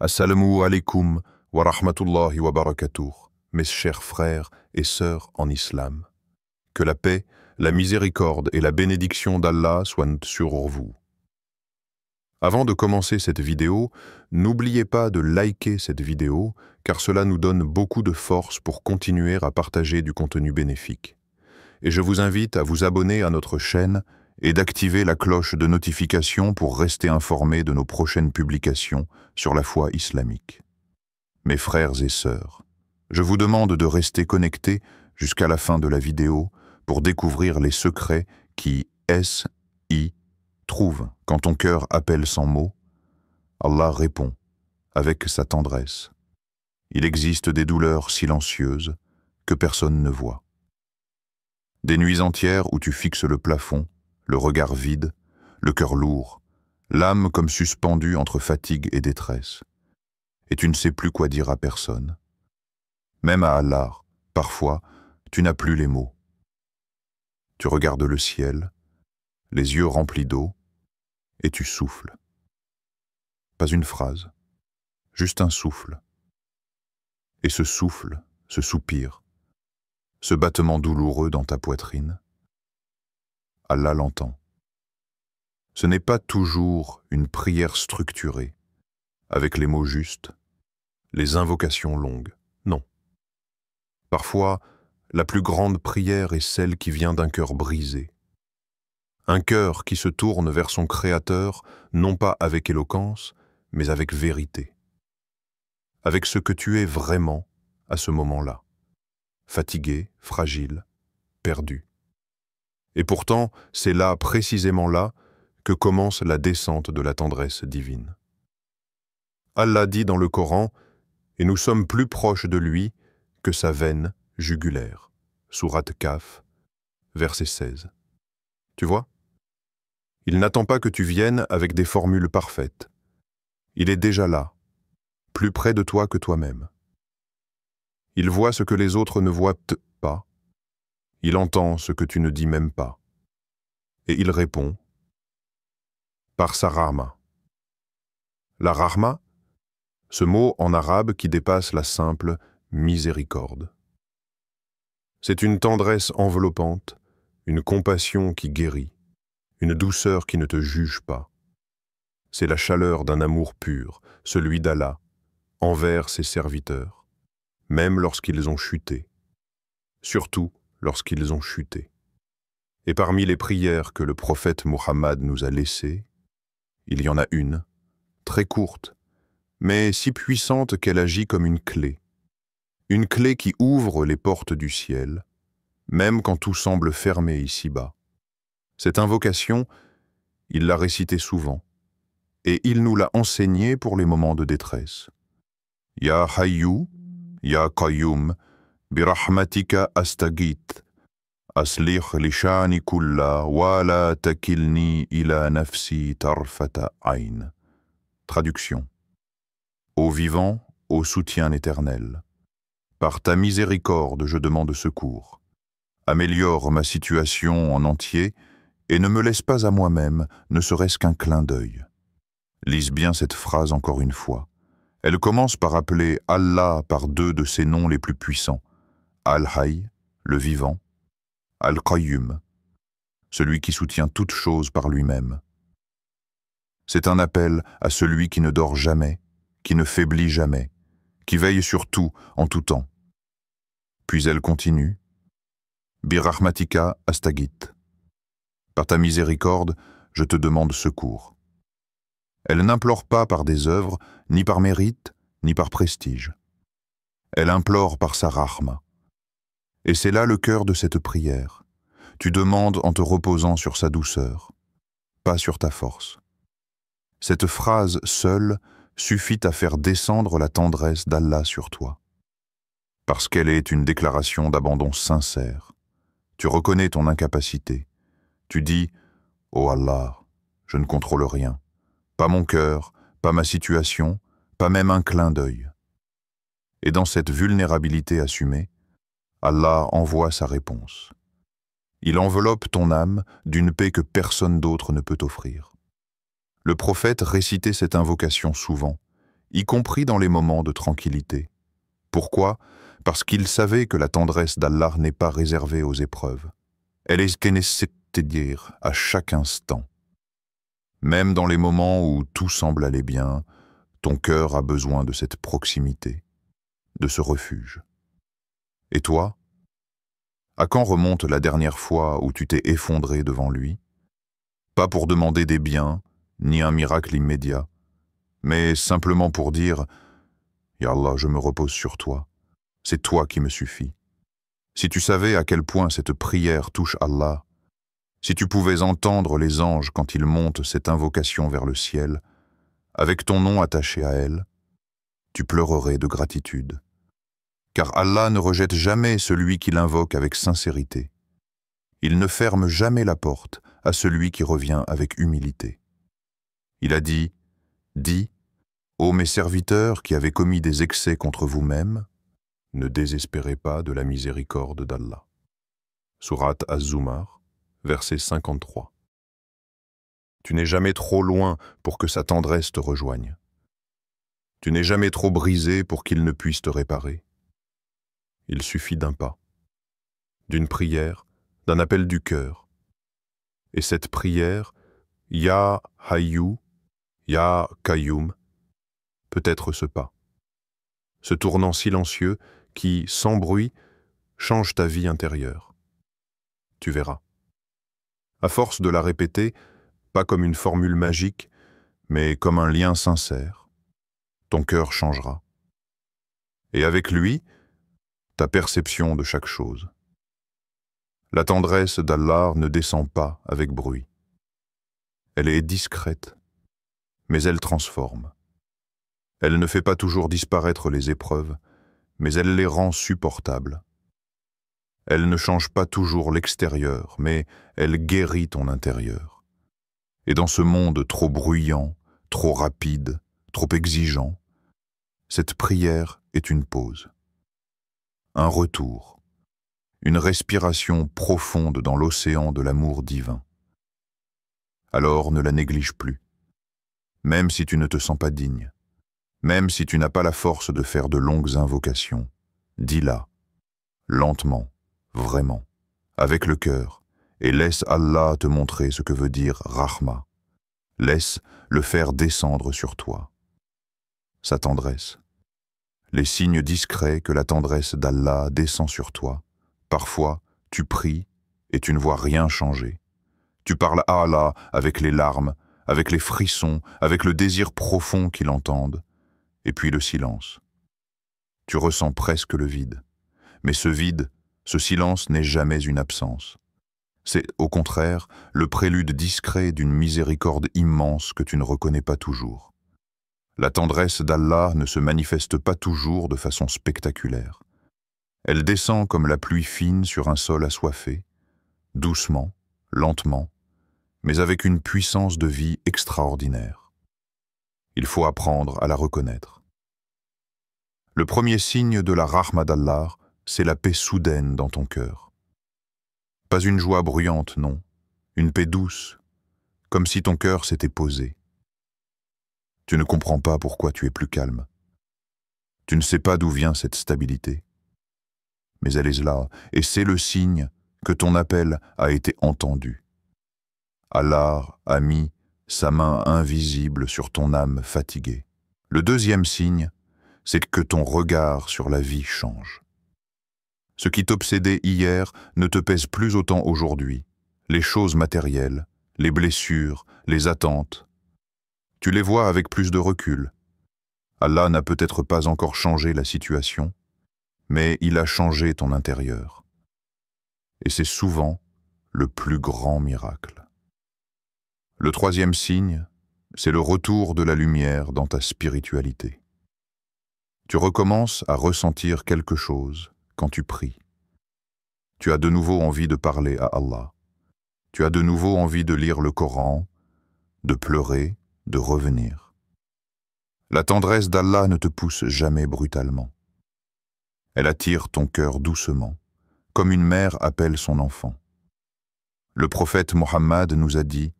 Assalamu alaikum wa rahmatullahi wa barakatuh, mes chers frères et sœurs en islam. Que la paix, la miséricorde et la bénédiction d'Allah soient sur vous. Avant de commencer cette vidéo, n'oubliez pas de liker cette vidéo car cela nous donne beaucoup de force pour continuer à partager du contenu bénéfique. Et je vous invite à vous abonner à notre chaîne et d'activer la cloche de notification pour rester informé de nos prochaines publications sur la foi islamique. Mes frères et sœurs, je vous demande de rester connectés jusqu'à la fin de la vidéo pour découvrir les secrets qui trouvent quand ton cœur appelle sans mots. Allah répond avec sa tendresse. Il existe des douleurs silencieuses que personne ne voit. Des nuits entières où tu fixes le plafond, le regard vide, le cœur lourd, l'âme comme suspendue entre fatigue et détresse. Et tu ne sais plus quoi dire à personne. Même à Allah, parfois, tu n'as plus les mots. Tu regardes le ciel, les yeux remplis d'eau, et tu souffles. Pas une phrase, juste un souffle. Et ce souffle, ce soupir, ce battement douloureux dans ta poitrine, Allah l'entend. Ce n'est pas toujours une prière structurée, avec les mots justes, les invocations longues, non. Parfois, la plus grande prière est celle qui vient d'un cœur brisé. Un cœur qui se tourne vers son Créateur, non pas avec éloquence, mais avec vérité. Avec ce que tu es vraiment à ce moment-là. Fatigué, fragile, perdu. Et pourtant, c'est là, précisément là, que commence la descente de la tendresse divine. Allah dit dans le Coran, et nous sommes plus proches de lui que sa veine jugulaire. Sourate Kaf, verset 16. Tu vois? Il n'attend pas que tu viennes avec des formules parfaites. Il est déjà là, plus près de toi que toi-même. Il voit ce que les autres ne voient pas. Il entend ce que tu ne dis même pas. Et il répond par sa rahma. La rahma, ce mot en arabe qui dépasse la simple miséricorde. C'est une tendresse enveloppante, une compassion qui guérit, une douceur qui ne te juge pas. C'est la chaleur d'un amour pur, celui d'Allah, envers ses serviteurs, même lorsqu'ils ont chuté. Surtout lorsqu'ils ont chuté. Et parmi les prières que le prophète Muhammad nous a laissées, il y en a une, très courte, mais si puissante qu'elle agit comme une clé qui ouvre les portes du ciel, même quand tout semble fermé ici-bas. Cette invocation, il l'a récitée souvent, et il nous l'a enseignée pour les moments de détresse. Ya Hayyu, Ya Qayyum, birahmatika astagit, aslih lishani kulla wa la takilni ila nafsi tarfata ayn. Traduction. Ô vivant, ô soutien éternel, par ta miséricorde je demande secours. Améliore ma situation en entier et ne me laisse pas à moi-même, ne serait-ce qu'un clin d'œil. Lise bien cette phrase encore une fois. Elle commence par appeler Allah par deux de ses noms les plus puissants. Al-Hayy, le vivant, Al-Qayyum, celui qui soutient toute chose par lui-même. C'est un appel à celui qui ne dort jamais, qui ne faiblit jamais, qui veille sur tout en tout temps. Puis elle continue. Birahmatika astagit. Par ta miséricorde, je te demande secours. Elle n'implore pas par des œuvres, ni par mérite, ni par prestige. Elle implore par sa rahma. Et c'est là le cœur de cette prière. Tu demandes en te reposant sur sa douceur, pas sur ta force. Cette phrase seule suffit à faire descendre la tendresse d'Allah sur toi. Parce qu'elle est une déclaration d'abandon sincère. Tu reconnais ton incapacité. Tu dis « Oh Allah, je ne contrôle rien. Pas mon cœur, pas ma situation, pas même un clin d'œil. » Et dans cette vulnérabilité assumée, Allah envoie sa réponse. Il enveloppe ton âme d'une paix que personne d'autre ne peut offrir. Le prophète récitait cette invocation souvent. y compris dans les moments de tranquillité. Pourquoi? Parce qu'il savait que la tendresse d'Allah n'est pas réservée aux épreuves. Elle est kénessétédir à chaque instant. Même dans les moments où tout semble aller bien, ton cœur a besoin de cette proximité, de ce refuge. Et toi? À quand remonte la dernière fois où tu t'es effondré devant lui? Pas pour demander des biens, ni un miracle immédiat, mais simplement pour dire « Ya Allah, je me repose sur toi, c'est toi qui me suffit ». Si tu savais à quel point cette prière touche Allah, si tu pouvais entendre les anges quand ils montent cette invocation vers le ciel, avec ton nom attaché à elle, tu pleurerais de gratitude. Car Allah ne rejette jamais celui qui l'invoque avec sincérité. Il ne ferme jamais la porte à celui qui revient avec humilité. Il a dit, « Dis, ô mes serviteurs qui avez commis des excès contre vous-mêmes, ne désespérez pas de la miséricorde d'Allah. » Sourate Az-Zumar, verset 53. Tu n'es jamais trop loin pour que sa tendresse te rejoigne. Tu n'es jamais trop brisé pour qu'il ne puisse te réparer. Il suffit d'un pas, d'une prière, d'un appel du cœur. Et cette prière, Ya Hayyu, Ya Qayyum, peut être ce pas. Ce tournant silencieux qui, sans bruit, change ta vie intérieure. Tu verras. À force de la répéter, pas comme une formule magique, mais comme un lien sincère, ton cœur changera. Et avec lui, ta perception de chaque chose. La tendresse d'Allah ne descend pas avec bruit. Elle est discrète, mais elle transforme. Elle ne fait pas toujours disparaître les épreuves, mais elle les rend supportables. Elle ne change pas toujours l'extérieur, mais elle guérit ton intérieur. Et dans ce monde trop bruyant, trop rapide, trop exigeant, cette prière est une pause. Un retour, une respiration profonde dans l'océan de l'amour divin. Alors ne la néglige plus, même si tu ne te sens pas digne, même si tu n'as pas la force de faire de longues invocations, dis-la, lentement, vraiment, avec le cœur, et laisse Allah te montrer ce que veut dire Rahma. Laisse le faire descendre sur toi. Sa tendresse. Les signes discrets que la tendresse d'Allah descend sur toi. Parfois, tu pries et tu ne vois rien changer. Tu parles à Allah avec les larmes, avec les frissons, avec le désir profond qu'il entende, et puis le silence. Tu ressens presque le vide. Mais ce vide, ce silence n'est jamais une absence. C'est, au contraire, le prélude discret d'une miséricorde immense que tu ne reconnais pas toujours. La tendresse d'Allah ne se manifeste pas toujours de façon spectaculaire. Elle descend comme la pluie fine sur un sol assoiffé, doucement, lentement, mais avec une puissance de vie extraordinaire. Il faut apprendre à la reconnaître. Le premier signe de la Rahma d'Allah, c'est la paix soudaine dans ton cœur. Pas une joie bruyante, non, une paix douce, comme si ton cœur s'était posé. Tu ne comprends pas pourquoi tu es plus calme. Tu ne sais pas d'où vient cette stabilité. Mais elle est là, et c'est le signe que ton appel a été entendu. Allah a mis sa main invisible sur ton âme fatiguée. Le deuxième signe, c'est que ton regard sur la vie change. Ce qui t'obsédait hier ne te pèse plus autant aujourd'hui. Les choses matérielles, les blessures, les attentes. Tu les vois avec plus de recul. Allah n'a peut-être pas encore changé la situation, mais il a changé ton intérieur. Et c'est souvent le plus grand miracle. Le troisième signe, c'est le retour de la lumière dans ta spiritualité. Tu recommences à ressentir quelque chose quand tu pries. Tu as de nouveau envie de parler à Allah. Tu as de nouveau envie de lire le Coran, de pleurer, de revenir. La tendresse d'Allah ne te pousse jamais brutalement. Elle attire ton cœur doucement, comme une mère appelle son enfant. Le prophète Mohammed nous a dit,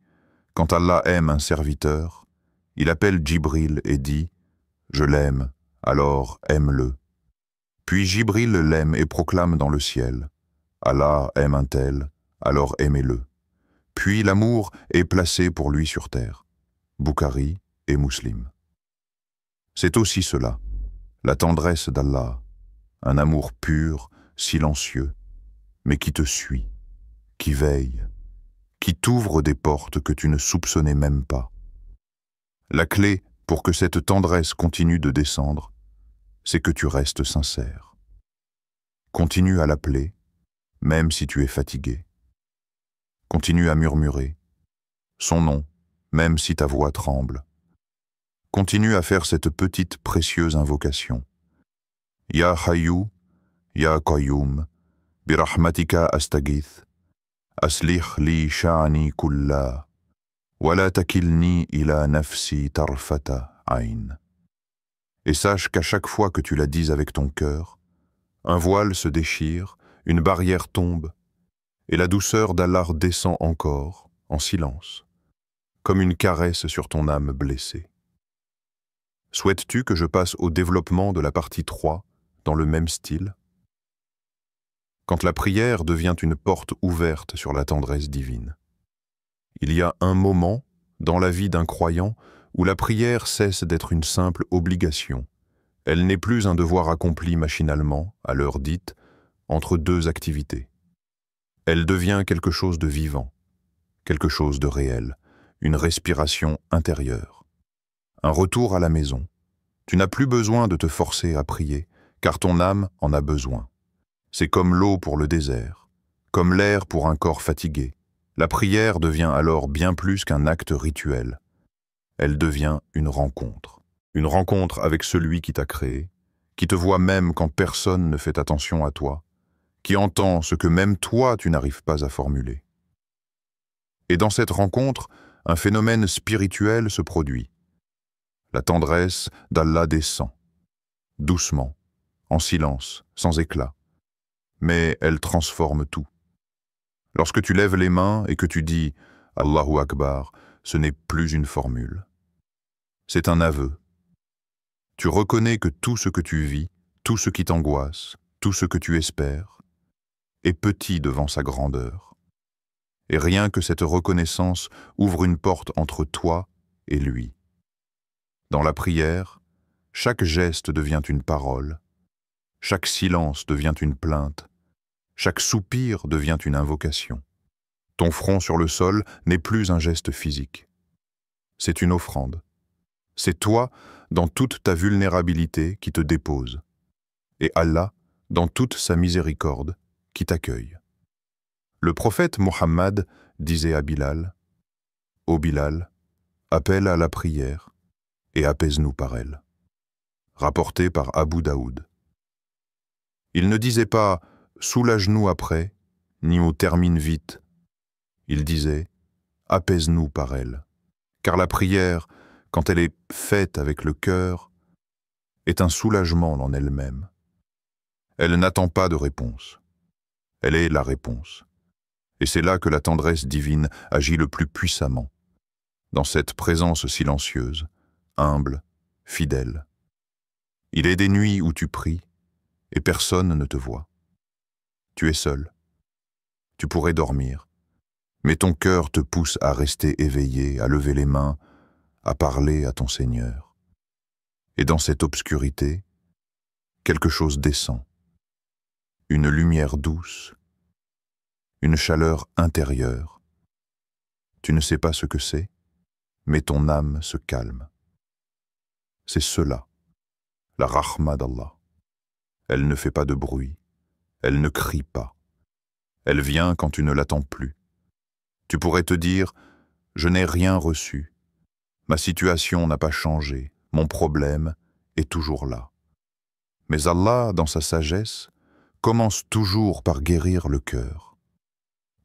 quand Allah aime un serviteur, il appelle Djibril et dit Je l'aime, alors aime-le. Puis Jibril l'aime et proclame dans le ciel, Allah aime un tel, alors aimez-le. Puis l'amour est placé pour lui sur terre. Bukhari et Muslim. C'est aussi cela, la tendresse d'Allah, un amour pur, silencieux, mais qui te suit, qui veille, qui t'ouvre des portes que tu ne soupçonnais même pas. La clé pour que cette tendresse continue de descendre, c'est que tu restes sincère. Continue à l'appeler, même si tu es fatigué. Continue à murmurer son nom, même si ta voix tremble. Continue à faire cette petite précieuse invocation. Ya Hayyu, Ya Qayyum, birahmatika astaghith, aslih li sha'ni kulla, wala takilni ila nafsi tarfata ayn. Et sache qu'à chaque fois que tu la dis avec ton cœur, un voile se déchire, une barrière tombe, et la douceur d'Allah descend encore, en silence, comme une caresse sur ton âme blessée. Souhaites-tu que je passe au développement de la partie 3 dans le même style? Quand la prière devient une porte ouverte sur la tendresse divine. Il y a un moment dans la vie d'un croyant où la prière cesse d'être une simple obligation. Elle n'est plus un devoir accompli machinalement, à l'heure dite, entre deux activités. Elle devient quelque chose de vivant, quelque chose de réel, une respiration intérieure. Un retour à la maison. Tu n'as plus besoin de te forcer à prier, car ton âme en a besoin. C'est comme l'eau pour le désert, comme l'air pour un corps fatigué. La prière devient alors bien plus qu'un acte rituel. Elle devient une rencontre avec celui qui t'a créé, qui te voit même quand personne ne fait attention à toi, qui entend ce que même toi tu n'arrives pas à formuler. Et dans cette rencontre, un phénomène spirituel se produit. La tendresse d'Allah descend, doucement, en silence, sans éclat. Mais elle transforme tout. Lorsque tu lèves les mains et que tu dis « Allahu Akbar », ce n'est plus une formule. C'est un aveu. Tu reconnais que tout ce que tu vis, tout ce qui t'angoisse, tout ce que tu espères, est petit devant sa grandeur. Et rien que cette reconnaissance ouvre une porte entre toi et lui. Dans la prière, chaque geste devient une parole, chaque silence devient une plainte, chaque soupir devient une invocation. Ton front sur le sol n'est plus un geste physique. C'est une offrande. C'est toi, dans toute ta vulnérabilité, qui te dépose. Et Allah, dans toute sa miséricorde, qui t'accueille. Le prophète Mohammed disait à Bilal, « Ô Bilal, appelle à la prière et apaise-nous par elle. » Rapporté par Abu Daoud. Il ne disait pas « soulage-nous après » ni « termine vite ». Il disait « apaise-nous par elle ». Car la prière, quand elle est faite avec le cœur, est un soulagement en elle-même. Elle n'attend pas de réponse. Elle est la réponse. Et c'est là que la tendresse divine agit le plus puissamment, dans cette présence silencieuse, humble, fidèle. Il est des nuits où tu pries, et personne ne te voit. Tu es seul. Tu pourrais dormir, mais ton cœur te pousse à rester éveillé, à lever les mains, à parler à ton Seigneur. Et dans cette obscurité, quelque chose descend. Une lumière douce, une chaleur intérieure. Tu ne sais pas ce que c'est, mais ton âme se calme. C'est cela, la rahma d'Allah. Elle ne fait pas de bruit, elle ne crie pas. Elle vient quand tu ne l'attends plus. Tu pourrais te dire, je n'ai rien reçu. Ma situation n'a pas changé, mon problème est toujours là. Mais Allah, dans sa sagesse, commence toujours par guérir le cœur.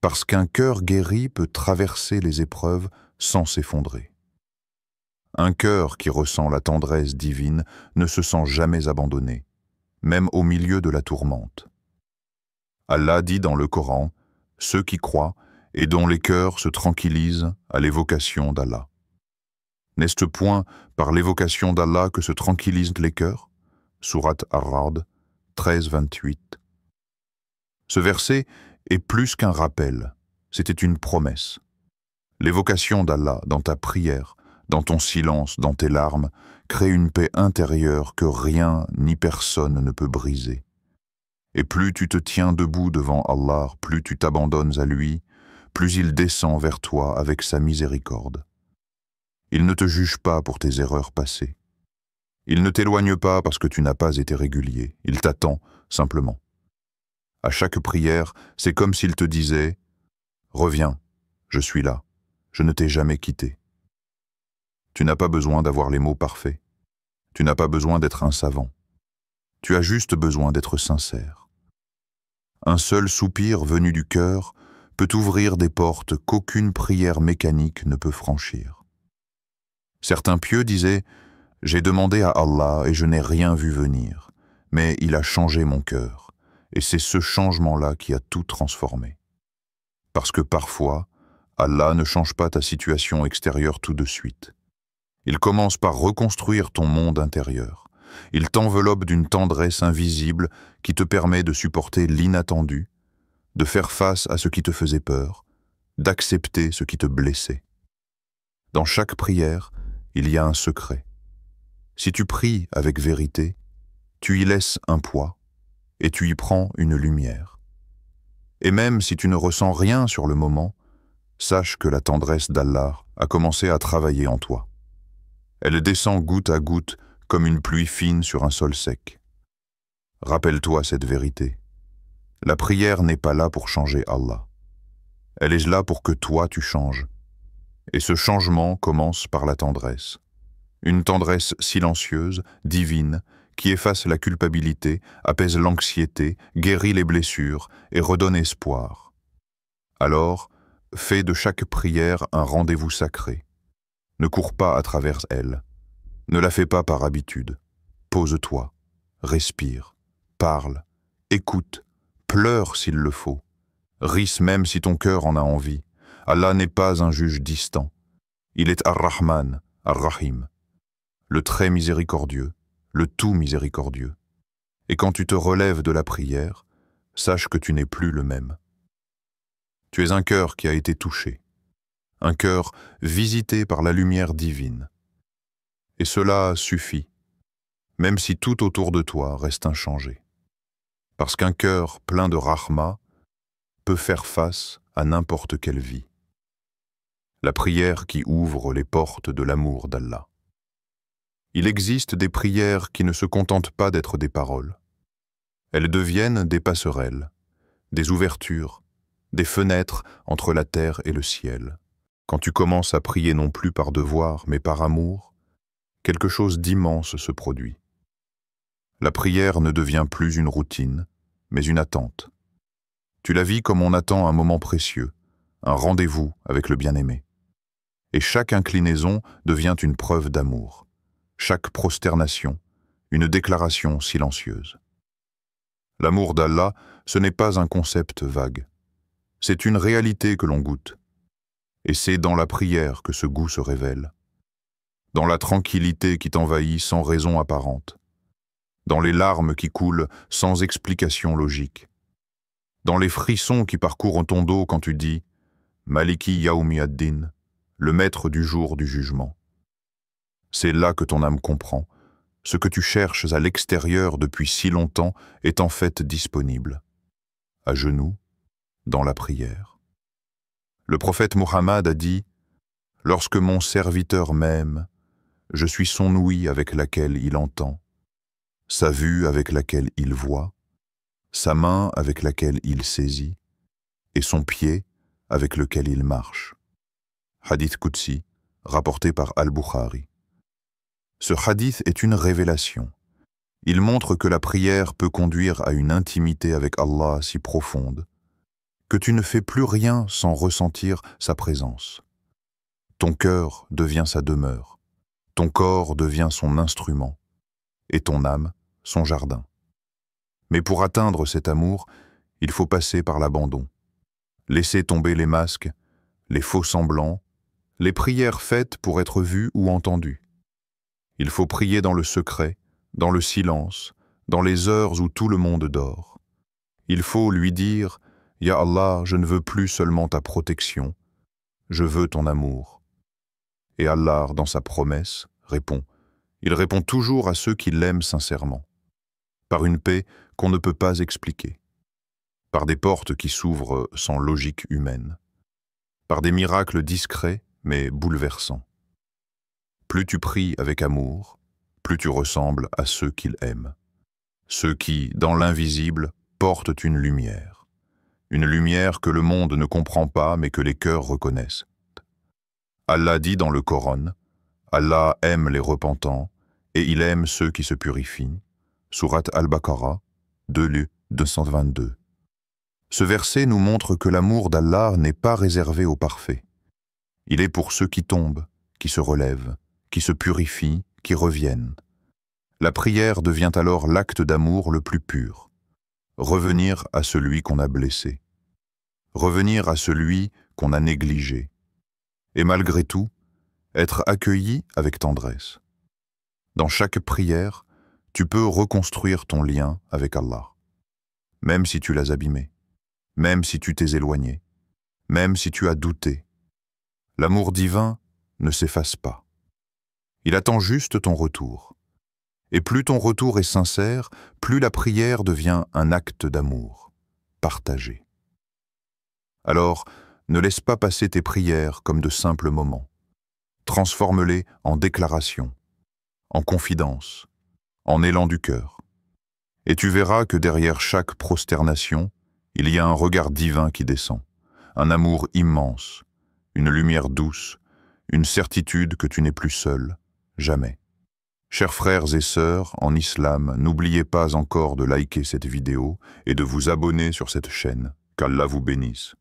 Parce qu'un cœur guéri peut traverser les épreuves sans s'effondrer. Un cœur qui ressent la tendresse divine ne se sent jamais abandonné, même au milieu de la tourmente. Allah dit dans le Coran, ceux qui croient et dont les cœurs se tranquillisent à l'évocation d'Allah. N'est-ce point par l'évocation d'Allah que se tranquillisent les cœurs? Sourate Ar-Ra'd 13-28. Ce verset est plus qu'un rappel, c'était une promesse. L'évocation d'Allah dans ta prière, dans ton silence, dans tes larmes, crée une paix intérieure que rien ni personne ne peut briser. Et plus tu te tiens debout devant Allah, plus tu t'abandonnes à lui, plus il descend vers toi avec sa miséricorde. Il ne te juge pas pour tes erreurs passées. Il ne t'éloigne pas parce que tu n'as pas été régulier, il t'attend simplement. À chaque prière, c'est comme s'il te disait « Reviens, je suis là, je ne t'ai jamais quitté ». Tu n'as pas besoin d'avoir les mots parfaits. Tu n'as pas besoin d'être un savant. Tu as juste besoin d'être sincère. Un seul soupir venu du cœur peut ouvrir des portes qu'aucune prière mécanique ne peut franchir. Certains pieux disaient « J'ai demandé à Allah et je n'ai rien vu venir, mais il a changé mon cœur, et c'est ce changement-là qui a tout transformé. » Parce que parfois, Allah ne change pas ta situation extérieure tout de suite. Il commence par reconstruire ton monde intérieur. Il t'enveloppe d'une tendresse invisible qui te permet de supporter l'inattendu, de faire face à ce qui te faisait peur, d'accepter ce qui te blessait. Dans chaque prière, il y a un secret. Si tu pries avec vérité, tu y laisses un poids et tu y prends une lumière. Et même si tu ne ressens rien sur le moment, sache que la tendresse d'Allah a commencé à travailler en toi. Elle descend goutte à goutte comme une pluie fine sur un sol sec. Rappelle-toi cette vérité. La prière n'est pas là pour changer Allah. Elle est là pour que toi tu changes. Et ce changement commence par la tendresse. Une tendresse silencieuse, divine, qui efface la culpabilité, apaise l'anxiété, guérit les blessures et redonne espoir. Alors, fais de chaque prière un rendez-vous sacré. Ne cours pas à travers elle. Ne la fais pas par habitude. Pose-toi, respire, parle, écoute, pleure s'il le faut. Ris même si ton cœur en a envie. Allah n'est pas un juge distant. Il est Ar-Rahman, Ar-Rahim, le très miséricordieux, le tout miséricordieux. Et quand tu te relèves de la prière, sache que tu n'es plus le même. Tu es un cœur qui a été touché. Un cœur visité par la lumière divine. Et cela suffit, même si tout autour de toi reste inchangé. Parce qu'un cœur plein de rahma peut faire face à n'importe quelle vie. La prière qui ouvre les portes de l'amour d'Allah. Il existe des prières qui ne se contentent pas d'être des paroles. Elles deviennent des passerelles, des ouvertures, des fenêtres entre la terre et le ciel. Quand tu commences à prier non plus par devoir, mais par amour, quelque chose d'immense se produit. La prière ne devient plus une routine, mais une attente. Tu la vis comme on attend un moment précieux, un rendez-vous avec le bien-aimé. Et chaque inclinaison devient une preuve d'amour, chaque prosternation, une déclaration silencieuse. L'amour d'Allah, ce n'est pas un concept vague. C'est une réalité que l'on goûte. Et c'est dans la prière que ce goût se révèle. Dans la tranquillité qui t'envahit sans raison apparente. Dans les larmes qui coulent sans explication logique. Dans les frissons qui parcourent ton dos quand tu dis « Maliki Yaoumi ad-Din », le maître du jour du jugement. C'est là que ton âme comprend. Ce que tu cherches à l'extérieur depuis si longtemps est en fait disponible. À genoux, dans la prière. Le prophète Muhammad a dit « Lorsque mon serviteur m'aime, je suis son ouïe avec laquelle il entend, sa vue avec laquelle il voit, sa main avec laquelle il saisit, et son pied avec lequel il marche. » Hadith Qudsi, rapporté par Al-Bukhari. Ce hadith est une révélation. Il montre que la prière peut conduire à une intimité avec Allah si profonde, que tu ne fais plus rien sans ressentir sa présence. Ton cœur devient sa demeure, ton corps devient son instrument, et ton âme son jardin. Mais pour atteindre cet amour, il faut passer par l'abandon, laisser tomber les masques, les faux semblants, les prières faites pour être vues ou entendues. Il faut prier dans le secret, dans le silence, dans les heures où tout le monde dort. Il faut lui dire « Ya Allah, je ne veux plus seulement ta protection, je veux ton amour. » Et Allah, dans sa promesse, répond. Il répond toujours à ceux qui l'aiment sincèrement, par une paix qu'on ne peut pas expliquer, par des portes qui s'ouvrent sans logique humaine, par des miracles discrets mais bouleversants. Plus tu pries avec amour, plus tu ressembles à ceux qu'il aime, ceux qui, dans l'invisible, portent une lumière que le monde ne comprend pas mais que les cœurs reconnaissent. Allah dit dans le Coran, Allah aime les repentants et il aime ceux qui se purifient. Sourate Al-Baqarah, 222. Ce verset nous montre que l'amour d'Allah n'est pas réservé aux parfaits. Il est pour ceux qui tombent, qui se relèvent, qui se purifient, qui reviennent. La prière devient alors l'acte d'amour le plus pur. Revenir à celui qu'on a blessé. Revenir à celui qu'on a négligé. Et malgré tout, être accueilli avec tendresse. Dans chaque prière, tu peux reconstruire ton lien avec Allah. Même si tu l'as abîmé, même si tu t'es éloigné, même si tu as douté. L'amour divin ne s'efface pas. Il attend juste ton retour. Et plus ton retour est sincère, plus la prière devient un acte d'amour, partagé. Alors, ne laisse pas passer tes prières comme de simples moments. Transforme-les en déclaration, en confidence, en élan du cœur. Et tu verras que derrière chaque prosternation, il y a un regard divin qui descend, un amour immense, une lumière douce, une certitude que tu n'es plus seul, jamais. Chers frères et sœurs en islam, n'oubliez pas encore de liker cette vidéo et de vous abonner sur cette chaîne. Qu'Allah vous bénisse.